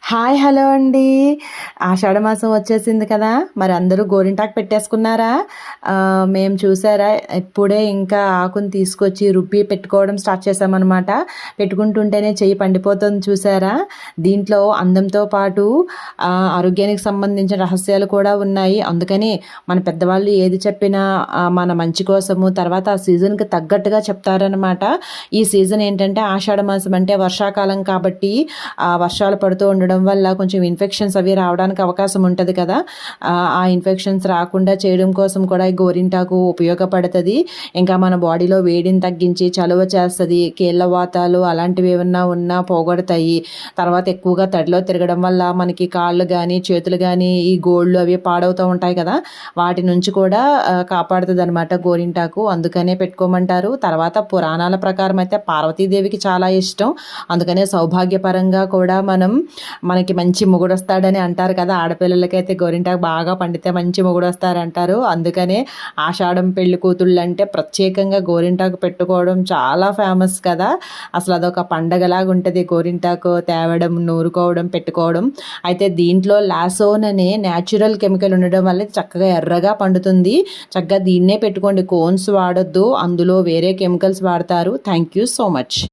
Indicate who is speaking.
Speaker 1: Hi hello అండి. ఆషాఢ మాసం వచ్చేసింది కదా, మరి అందరూ గోరింటాకు పెట్టేసుకున్నారా? మేము చూసారా ఇప్పుడే ఇంకా ఆకుని తీసుకొచ్చి రుబ్బి పెట్టుకోవడం స్టార్ట్ చేసామన్నమాట. పెట్టుకుంటుంటేనే చెయ్యి పండిపోతుంది చూసారా. దీంట్లో అందంతో పాటు ఆరోగ్యానికి సంబంధించిన రహస్యాలు కూడా ఉన్నాయి. అందుకని మన పెద్దవాళ్ళు ఏది చెప్పినా మన మంచి కోసము, తర్వాత ఆ సీజన్కి తగ్గట్టుగా చెప్తారనమాట. ఈ సీజన్ ఏంటంటే ఆషాఢ మాసం అంటే వర్షాకాలం కాబట్టి వర్షాలు పడుతూ ఉండడం వల్ల కొంచెం ఇన్ఫెక్షన్స్ అవి రావడానికి అవకాశం ఉంటుంది కదా. ఆ ఇన్ఫెక్షన్స్ రాకుండా చేయడం కోసం కూడా ఈ గోరింటాకు ఉపయోగపడుతుంది. ఇంకా మన బాడీలో వేడిని తగ్గించి చలువ చేస్తుంది. కీళ్ళ వాతాలు అలాంటివి ఏమన్నా ఉన్నా పోగొడతాయి. తర్వాత ఎక్కువగా తడిలో తిరగడం వల్ల మనకి కాళ్ళు కానీ చేతులు కానీ ఈ గోళ్ళు అవి పాడవుతూ ఉంటాయి కదా, వాటి నుంచి కూడా కాపాడుతుంది అనమాట గోరింటాకు. అందుకనే పెట్టుకోమంటారు. తర్వాత పురాణాల ప్రకారం అయితే పార్వతీదేవికి చాలా ఇష్టం. అందుకనే సౌభాగ్యపరంగా కూడా మనకి మంచి మొగుడు వస్తాడని అంటారు కదా. ఆడపిల్లలకైతే గోరింటాకు బాగా పండితే మంచి మొగుడు వస్తారంటారు. అందుకనే ఆషాఢం పెళ్లి కూతుళ్ళు అంటే ప్రత్యేకంగా గోరింటాకు పెట్టుకోవడం చాలా ఫేమస్ కదా. అసలు అదొక పండగలాగా ఉంటుంది. గోరింటాకు తేవడం, నూరుకోవడం, పెట్టుకోవడం. అయితే దీంట్లో లాసోన్ అనే న్యాచురల్ కెమికల్ ఉండడం వల్ల చక్కగా ఎర్రగా పండుతుంది. చక్కగా దీన్నే పెట్టుకోండి. కోన్స్ వాడొద్దు, అందులో వేరే కెమికల్స్ వాడతారు. Thank you so much.